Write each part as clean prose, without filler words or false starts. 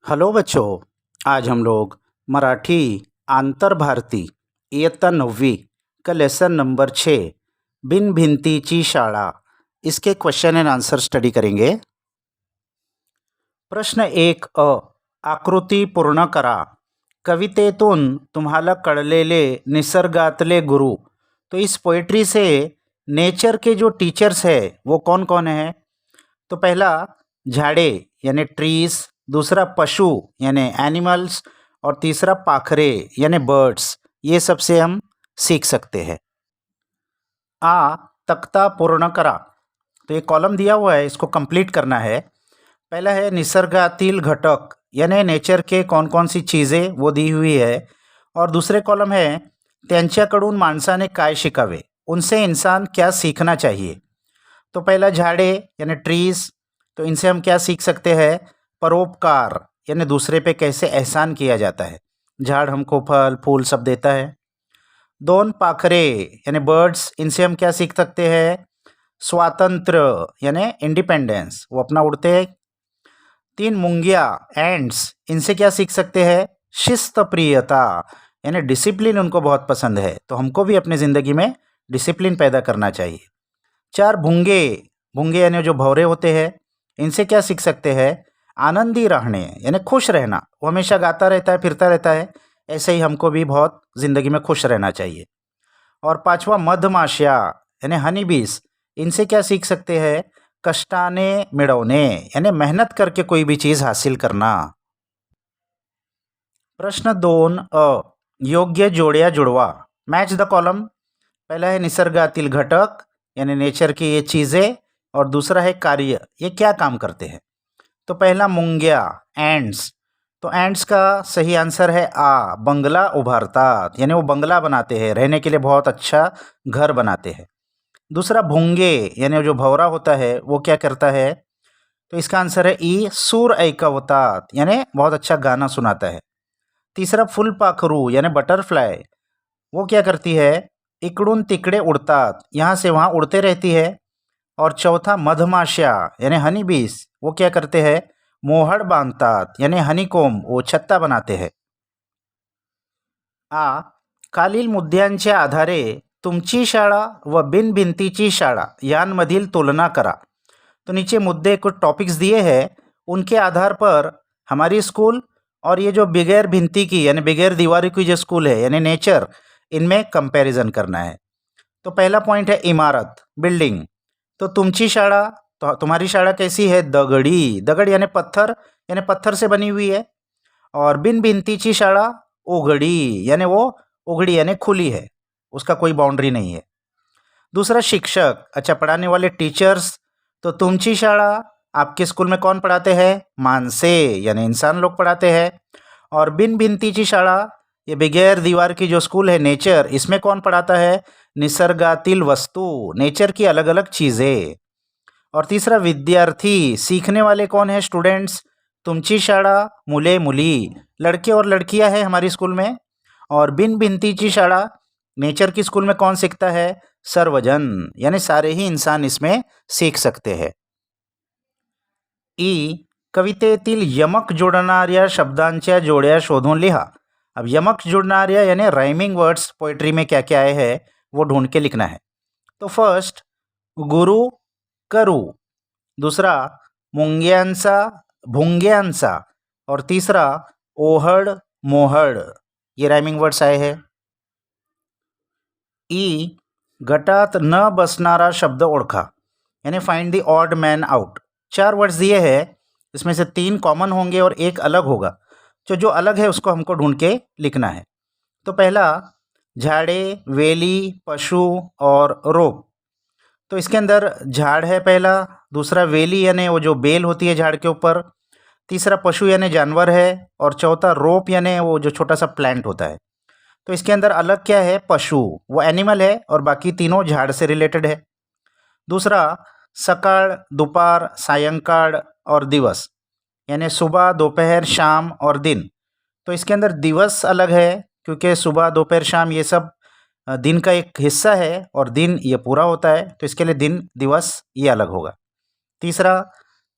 Hello बच्चों। आज हम लोग मराठी आंतर भारती इयत्ता 9वीं का लेसन नंबर 6 बिन भिंतीची शाळा इसके क्वेश्चन एंड आंसर स्टडी करेंगे। प्रश्न 1 आकृती पूर्ण करा। कवितेतून तुम्हाला कळलेले निसर्गातले गुरु। तो इस पोएट्री से नेचर के जो टीचर्स है वो कौन कौन है? तो पहला झाड़े यानी ट्रीज, दूसरा पशु यानी एनिमल्स और तीसरा पाखरे यानी बर्ड्स। ये सबसे हम सीख सकते हैं। तख्ता पूर्ण करा। तो ये कॉलम दिया हुआ है, इसको कंप्लीट करना है। पहला है निसर्गातील घटक यानी नेचर के कौन कौन सी चीज़ें वो दी हुई है। और दूसरे कॉलम है त्यांच्याकडून माणसाने काय शिकावे, उनसे इंसान क्या सीखना चाहिए। तो पहला झाड़े यानी ट्रीज, तो इनसे हम क्या सीख सकते हैं? परोपकार यानी दूसरे पे कैसे एहसान किया जाता है। झाड़ हमको फल फूल सब देता है। दोन पाखरे यानी बर्ड्स, इनसे हम क्या सीख सकते हैं? स्वातंत्र यानी इंडिपेंडेंस, वो अपना उड़ते हैं। तीन मुंगिया एंड्स, इनसे क्या सीख सकते हैं? शिस्त प्रियता यानी डिसिप्लिन उनको बहुत पसंद है, तो हमको भी अपनी ज़िंदगी में डिसिप्लिन पैदा करना चाहिए। चार भूंगे, भूंगे यानी जो भौरे होते हैं, इनसे क्या सीख सकते हैं? आनंदी रहने यानी खुश रहना। वो हमेशा गाता रहता है, फिरता रहता है, ऐसे ही हमको भी बहुत ज़िंदगी में खुश रहना चाहिए। और पांचवा मधमाशिया यानी हनी बीस, इनसे क्या सीख सकते हैं? कष्टाने मिळवणे यानी मेहनत करके कोई भी चीज़ हासिल करना। प्रश्न 2 योग्य जोड्या जुड़वा। Match the column. पहला है निसर्गातील घटक यानी नेचर की ये चीज़ें, और दूसरा है कार्य, ये क्या काम करते हैं। तो पहला मुंग्या एंड्स, तो एंड्स का सही आंसर है बंगला उभारतात यानी वो बंगला बनाते हैं, रहने के लिए बहुत अच्छा घर बनाते हैं। दूसरा भुंगे यानी जो भौरा होता है वो क्या करता है? तो इसका आंसर है सूर ऐकवतात यानी बहुत अच्छा गाना सुनाता है। तीसरा फुलपाखरू यानी बटरफ्लाई, वो क्या करती है? इकडून तिकडे उड़तात, यहाँ से वहाँ उड़ते रहती है। और चौथा मधमाशिया यानी हनी बीस, वो क्या करते हैं? मोहड़ बांधतात यानी हनीकोम, वो छत्ता बनाते हैं। खालील मुद्द्यांच्या आधारे तुमची शाळा व बिनभिंतीची शाळा यांमधील तुलना करा। तो नीचे मुद्दे कुछ टॉपिक्स दिए हैं, उनके आधार पर हमारी स्कूल और ये जो बगैर भिंती की यानी बगैर दीवारी की जो स्कूल है यानी नेचर, इनमें कंपैरिजन करना है। तो पहला पॉइंट है इमारत, बिल्डिंग। तो तुमची शाळा, तो तुम्हारी शाळा कैसी है? दगड़ी, दगड़ यानी पत्थर से बनी हुई है। और बिन भिंतीची शाळा उघड़ी यानी वो उघड़ी यानी खुली है, उसका कोई बाउंड्री नहीं है। दूसरा शिक्षक, अच्छा पढ़ाने वाले टीचर्स। तो तुमची शाळा, आपके स्कूल में कौन पढ़ाते हैं? मानसे यानी इंसान लोग पढ़ाते हैं। और बिन भिंतीची शाळा, ये बगैर दीवार की जो स्कूल है नेचर, इसमें कौन पढ़ाता है? निसर्गातील वस्तु, नेचर की अलग अलग चीज़ें। और तीसरा विद्यार्थी, सीखने वाले कौन है? स्टूडेंट्स। तुमची शाळा मुले मुली, लड़के और लड़कियां हैं हमारी स्कूल में। और बिन भिंतीची शाळा, नेचर की स्कूल में कौन सीखता है? सर्वजन यानी सारे ही इंसान इसमें सीख सकते हैं। कवितेतील यमक जोडणाऱ्या शब्दांच्या जोड्या शोधून लिहा। अब यमक जोड़नारिया यानी राइमिंग वर्ड्स पोइट्री में क्या क्या आए हैं वो ढूंढ के लिखना है। तो फर्स्ट गुरु करू, दूसरा मुंग्यांचा भुंग्यांचा, और तीसरा ओहड़ मोहड़, ये राइमिंग वर्ड्स आए हैं। गटात न बसनारा शब्द ओळखा यानी find the odd man out. 4 words दिए हैं, इसमें से 3 कॉमन होंगे और एक अलग होगा। तो जो अलग है उसको हमको ढूंढ के लिखना है। तो पहला झाड़े, वेली, पशु और रोप। तो इसके अंदर झाड़ है पहला, दूसरा वेली यानी वो जो बेल होती है झाड़ के ऊपर, तीसरा पशु यानी जानवर है, और चौथा रोप यानी वो जो छोटा सा प्लांट होता है। तो इसके अंदर अलग क्या है? पशु, वो एनिमल है, और बाकी तीनों झाड़ से रिलेटेड है। दूसरा सकाळ, दोपहर, सायंकाळ और दिवस यानी सुबह, दोपहर, शाम और दिन। तो इसके अंदर दिवस अलग है क्योंकि सुबह, दोपहर, शाम ये सब दिन का एक हिस्सा है, और दिन ये पूरा होता है, तो इसके लिए दिन, दिवस ये अलग होगा। तीसरा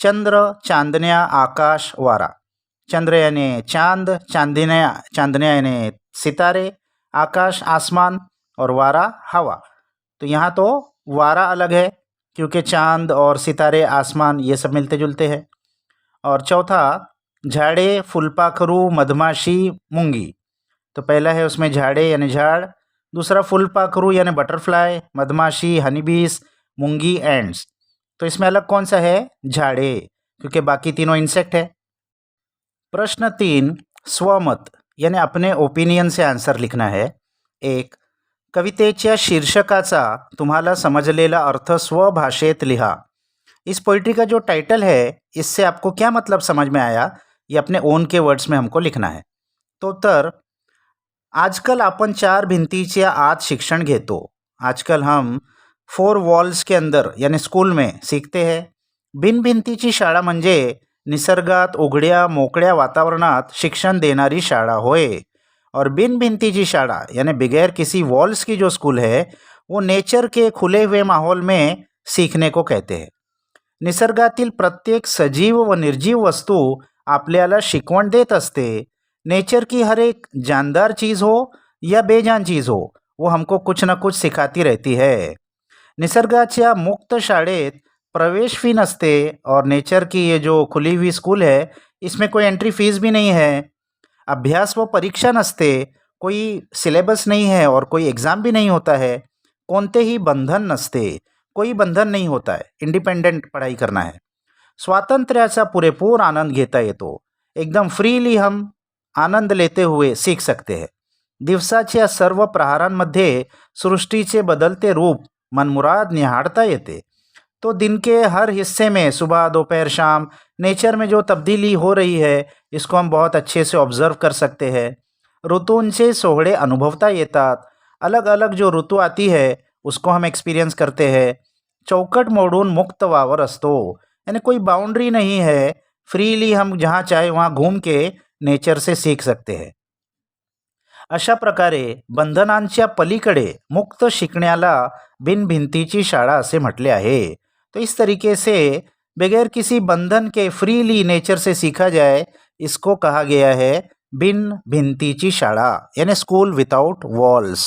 चंद्र, चांदन्या, आकाश, वारा। चंद्र यानी चांद, चांदनिया यानी सितारे, आकाश आसमान और वारा हवा। तो यहाँ तो वारा अलग है क्योंकि चांद और सितारे आसमान ये सब मिलते जुलते हैं। और चौथा झाड़े, फुलपाखरू, मधमाशी, मूंगी। तो पहला है उसमें झाड़े यानी झाड़, दूसरा फुलपाखरू यानी बटरफ्लाई, मधमाशी हनी बीस, मूंगी एंड्स। तो इसमें अलग कौन सा है? झाड़े, क्योंकि बाकी तीनों इंसेक्ट है। प्रश्न 3, स्वमत यानी अपने ओपिनियन से आन्सर लिखना है। 1, कवितेच्या शीर्षकाचा तुम्हाला समजलेला अर्थ स्वभाषेत लिहा। इस पोइट्री का जो टाइटल है इससे आपको क्या मतलब समझ में आया, ये अपने ओन के वर्ड्स में हमको लिखना है। तो उत्तर, आजकल आपण 4 भिंतीच्या आत शिक्षण घेतो। आजकल हम 4 वॉल्स के अंदर यानी स्कूल में सीखते हैं। बिन भिंतीची शाळा म्हणजे निसर्गात उघड्या मोकळ्या वातावरणात शिक्षण देणारी शाळा होय। और बिन भिंतीची शाळा यानी बगैर किसी वॉल्स की जो स्कूल है वो नेचर के खुले हुए माहौल में सीखने को कहते हैं। निसर्गातील प्रत्येक सजीव व निर्जीव वस्तू आपल्याला शिकवण देत असते। नेचर की हर एक जानदार चीज़ हो या बेजान चीज़ हो, वो हमको कुछ ना कुछ सिखाती रहती है। निसर्गाच्या मुक्त शाळेत प्रवेश फी नसते और नेचर की ये जो खुली हुई स्कूल है इसमें कोई एंट्री फीस भी नहीं है। अभ्यास व परीक्षा नसते, कोई सिलेबस नहीं है और कोई एग्ज़ाम भी नहीं होता है। कोणतेही बंधन नसते, कोई बंधन नहीं होता है, इंडिपेंडेंट पढ़ाई करना है। स्वातंत्र्याचा पुरेपूर आनंद घेता येतो, एकदम फ्रीली हम आनंद लेते हुए सीख सकते हैं। दिवसाच्या सर्व प्रहारांमध्ये सृष्टीचे बदलते रूप मनमुराद निहाळता येते। तो दिन के हर हिस्से में सुबह दोपहर शाम नेचर में जो तब्दीली हो रही है इसको हम बहुत अच्छे से ऑब्जर्व कर सकते हैं। ऋतूंचे सोहळे अनुभवता येतात, अलग अलग जो ऋतू आती है उसको हम एक्सपीरियंस करते हैं। चौकट मोडून मुक्त वावर असतो, यानी कोई बाउंड्री नहीं है, फ्रीली हम जहाँ चाहे वहाँ घूम के नेचर से सीख सकते हैं। अशा प्रकारे बंधनांच्या पलीकडे मुक्त शिकण्याला बिनभिंतीची शाळा असे म्हटले आहे। तो इस तरीके से बगैर किसी बंधन के फ्रीली नेचर से सीखा जाए, इसको कहा गया है बिन भिंतीची शाळा यानी स्कूल विदाउट वॉल्स।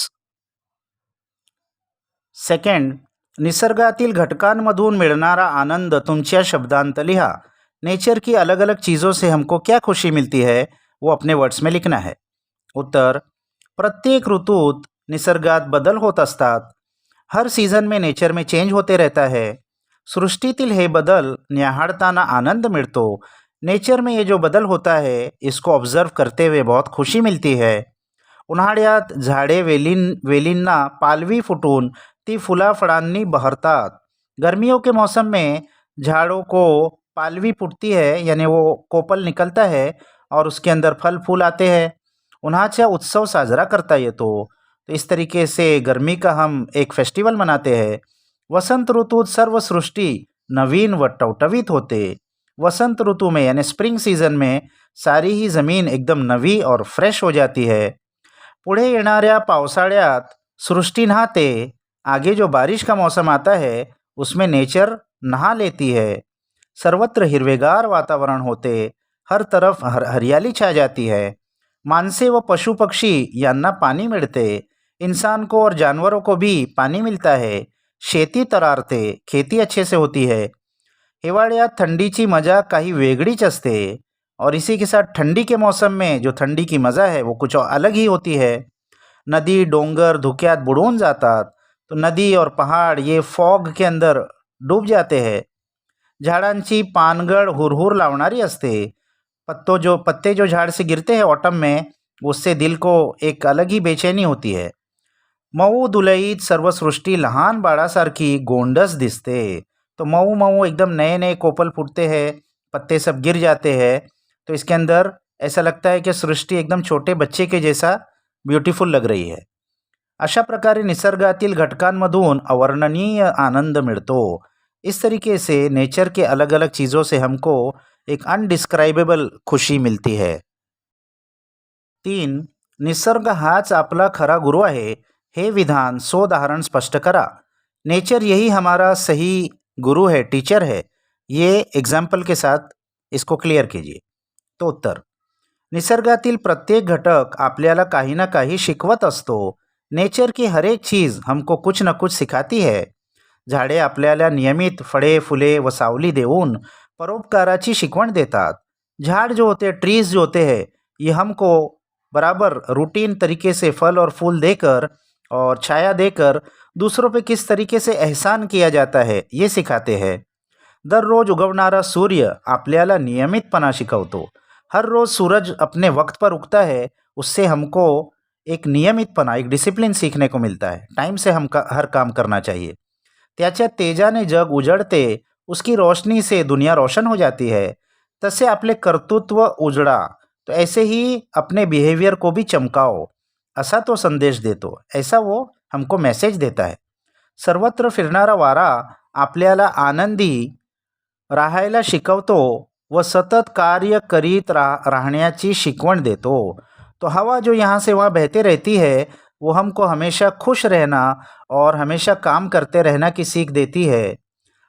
सेकंड, निसर्गातील घटकांमधून मिळणारा आनंद तुमच्या शब्दांत लिहा। नेचर की अलग अलग चीज़ों से हमको क्या खुशी मिलती है वो अपने वर्ड्स में लिखना है। उत्तर, प्रत्येक ऋतूत निसर्गात बदल होत असतात। हर सीझन में नेचर में चेंज होते रहता है। सृष्टीतील हे बदल न्याहाळताना आनंद मिळतो। नेचर में ये जो बदल होता है इसको ऑब्जर्व करते हुए बहुत खुशी मिलती है। उन्हाळ्यात झाडे वेलींना पालवी फुटून ती फुलाफळांनी बहरतात। गर्मियों के मौसम में झाड़ों को पालवी फूटती है यानी वो कोपल निकलता है और उसके अंदर फल फूल आते हैं। उन्हाचा उत्सव साजरा करता येतो। तो इस तरीके से गर्मी का हम एक फेस्टिवल मनाते हैं। वसंत ऋतुत सर्व सृष्टि नवीन व टवटवीत होते। वसंत ऋतु में यानी स्प्रिंग सीजन में सारी ही ज़मीन एकदम नवी और फ्रेश हो जाती है। पुढे येणाऱ्या पावसाळ्यात सृष्टि नहाते। आगे जो बारिश का मौसम आता है उसमें नेचर नहा लेती है। सर्वत्र हिरवेगार वातावरण होते, हर तरफ हरियाली छा जाती है। माणसे व पशु पक्षी यांना पाणी मिळते। इंसान को और जानवरों को भी पानी मिलता है। शेती तरारते, खेती अच्छे से होती है। हिवाळ्यात थंडीची मजा काही वेगळीच असते और इसी के साथ ठंडी के मौसम में जो ठंडी की मज़ा है वो कुछ अलग ही होती है। नदी डोंगर धुक्यात बुडून जातात, तो नदी और पहाड़ ये फॉग के अंदर डूब जाते हैं। झाडांची पानगळ हुरहुर लावणारी असते। पत्ते जो झाड़ से गिरते हैं ऑटम में, उससे दिल को एक अलग ही बेचैनी होती है। मऊ दुलईत सर्व सृष्टी लहान बाळासारखी गोंडस दिसते। तो मऊ मऊ एकदम नए नए कोपल फूटते हैं, पत्ते सब गिर जाते हैं, तो इसके अंदर ऐसा लगता है कि सृष्टि एकदम छोटे बच्चे के जैसा ब्यूटीफुल लग रही है। अशा प्रकारे निसर्गातील घटकांमधून अवर्णनीय आनंद मिळतो। इस तरीके से नेचर के अलग अलग चीज़ों से हमको एक अनडिस्क्राइबेबल खुशी मिलती है। 3, निसर्ग हाच आपला खरा गुरु आहे, हे विधान सोदाहरण स्पष्ट करा। नेचर यही हमारा सही गुरु है, टीचर है। ये एग्जाम्पल के साथ इसको क्लियर कीजिए। तो उत्तर, निसर्गातील प्रत्येक घटक आपल्याला काही ना काही शिकवत असतो. नेचर की हर एक चीज हमको कुछ न कुछ सिखाती है. झाडे आपल्याला नियमित फळे, फुले व सावली देऊन परोपकाराची शिकवण देतात. झाड़ जो होते हैं, ट्रीज जो होते हैं, ये हमको बराबर रूटीन तरीके से फल और फूल देकर और छाया देकर दूसरों पे किस तरीके से एहसान किया जाता है ये सिखाते हैं. दररोज उगवणारा सूर्य आपल्याला नियमितपणा शिकवतो. हर रोज सूरज अपने वक्त पर उगता है, उससे हमको एक नियमितपणा, एक डिसिप्लिन सीखने को मिलता है. टाइम से हर काम करना चाहिए. त्याच्या तेजाने जग उजळते, उसकी रोशनी से दुनिया रोशन हो जाती है. तसे आपले कर्तृत्व उजळा, तो ऐसे ही अपने बिहेवियर को भी चमकाओ, असा तो संदेश देतो. ऐसा वो हमको मैसेज देता है. सर्वत्र फिरणारा वारा आपल्याला आनंदी राहायला शिकवतो व सतत कार्य करीत राहण्याची शिकवण देतो. तो हवा जो यहाँ से वहाँ बहती रहती है, वो हमको हमेशा खुश रहना और हमेशा काम करते रहना की सीख देती है.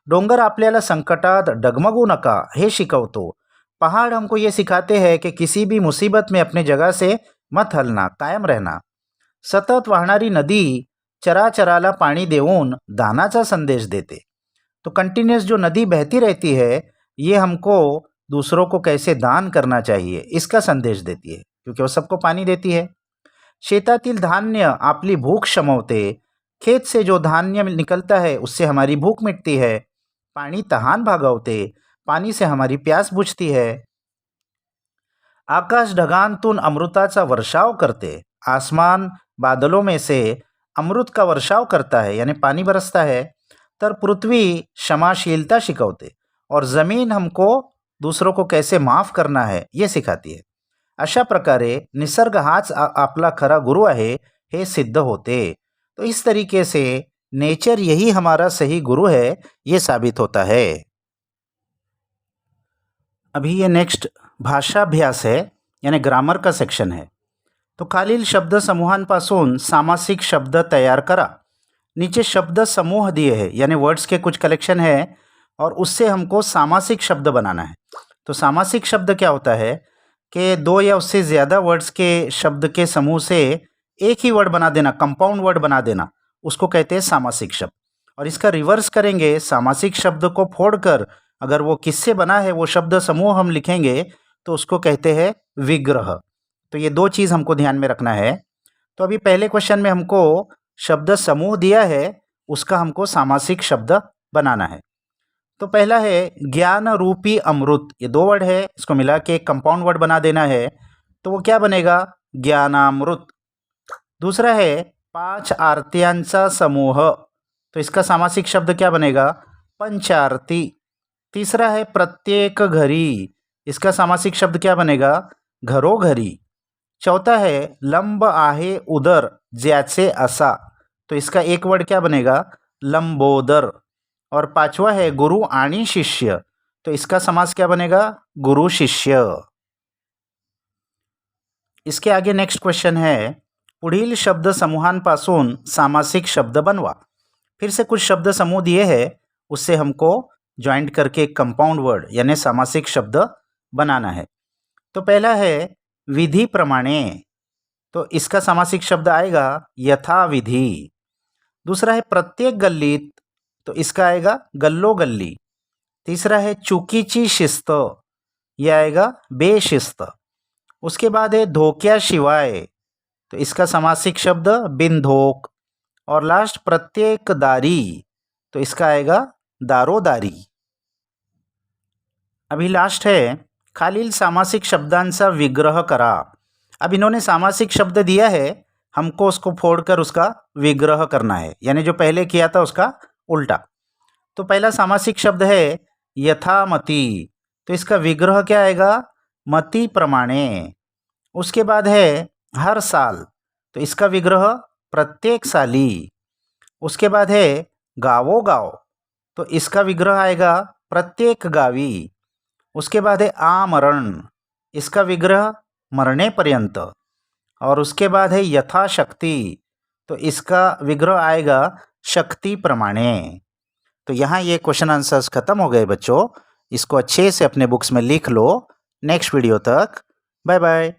डोंगर आपल्याला संकटात डगमगू नका हे शिकवतो. पहाड़ हमको ये सिखाते हैं कि किसी भी मुसीबत में अपने जगह से मत हलना, कायम रहना. सतत वाहणारी नदी चराचराला पाणी देऊन दानाचा संदेश देते. तो कंटिन्यूस जो नदी बहती रहती है, ये हमको दूसरों को कैसे दान करना चाहिए इसका संदेश देती है, क्योंकि वो सबको पानी देती है. शेतातील धान्य आपली भूख शमवते. खेत से जो धान्य निकलता है उससे हमारी भूख मिटती है. पानी तहान भागवते. पानी से हमारी प्यास बुझती है. आकाश ढगांतून अमृताचा वर्षाव करते. आसमान बादलों में से अमृत का वर्षाव करता है, यानी पानी बरसता है. तर पृथ्वी क्षमाशीलता शिकवते और जमीन हमको दूसरों को कैसे माफ करना है ये सिखाती है. अशा प्रकारे निसर्ग हाच आपला खरा गुरु है, हे सिद्ध होते. तो इस तरीके से नेचर यही हमारा सही गुरु है, ये साबित होता है. अभी ये नेक्स्ट भाषाभ्यास है, यानी ग्रामर का सेक्शन है. तो खालील शब्द समूहांपासून सामासिक शब्द तैयार करा. नीचे शब्द समूह दिए हैं, यानी वर्ड्स के कुछ कलेक्शन है और उससे हमको सामासिक शब्द बनाना है. तो सामासिक शब्द क्या होता है कि दो या उससे ज़्यादा वर्ड्स के शब्द के समूह से एक ही वर्ड बना देना, कंपाउंड वर्ड बना देना, उसको कहते हैं सामासिक शब्द. और इसका रिवर्स करेंगे, सामासिक शब्द को फोड़कर अगर वो किससे बना है वो शब्द समूह हम लिखेंगे तो उसको कहते हैं विग्रह. तो ये दो चीज़ हमको ध्यान में रखना है. तो अभी पहले क्वेश्चन में हमको शब्द समूह दिया है, उसका हमको सामासिक शब्द बनाना है. तो पहला है ज्ञान रूपी अमृत. ये दो वर्ड है, इसको मिला के एक कंपाउंड वर्ड बना देना है, तो वो क्या बनेगा, ज्ञानामृत. दूसरा है 5 आरत्यांचा समूह, तो इसका सामासिक शब्द क्या बनेगा, पंचारती. तीसरा है प्रत्येक घरी, इसका सामासिक शब्द क्या बनेगा, घरोघरी. चौथा है लंब आहे उदर ज्याचे असा, तो इसका एक वर्ड क्या बनेगा, लंबोदर. और पांचवा है गुरु आणि शिष्य, तो इसका समास क्या बनेगा, गुरु शिष्य. इसके आगे नेक्स्ट क्वेश्चन है पुढील शब्द समूहांपासून सामासिक शब्द बनवा. फिर से कुछ शब्द समूह दिए हैं, उससे हमको ज्वाइंट करके एक कंपाउंड वर्ड यानी सामासिक शब्द बनाना है. तो पहला है विधि प्रमाणे, तो इसका सामासिक शब्द आएगा यथाविधि. दूसरा है प्रत्येक गल्लीत, तो इसका आएगा गल्लो गल्ली. तीसरा है चुकीची शिस्त, यह आएगा बेशिस्त. उसके बाद है धोक्याशिवाय, तो इसका सामासिक शब्द बिनधोक. और लास्ट प्रत्येक दारी, तो इसका आएगा दारोदारी. अभी लास्ट है खालील सामासिक शब्दांचा विग्रह करा. अब इन्होंने सामासिक शब्द दिया है, हमको उसको फोड़कर उसका विग्रह करना है, यानी जो पहले किया था उसका उल्टा. तो पहला सामासिक शब्द है यथामति, तो इसका विग्रह क्या आएगा, मति प्रमाणे. उसके बाद है हर साल, तो इसका विग्रह प्रत्येक साली. उसके बाद है गावोगाव, तो इसका विग्रह आएगा प्रत्येक गावी. उसके बाद है आमरण, इसका विग्रह मरने पर्यंत. और उसके बाद है यथाशक्ति, तो इसका विग्रह आएगा शक्ति प्रमाणे. तो यहाँ ये क्वेश्चन आंसर्स खत्म हो गए बच्चों. इसको अच्छे से अपने बुक्स में लिख लो. नेक्स्ट वीडियो तक बाय बाय।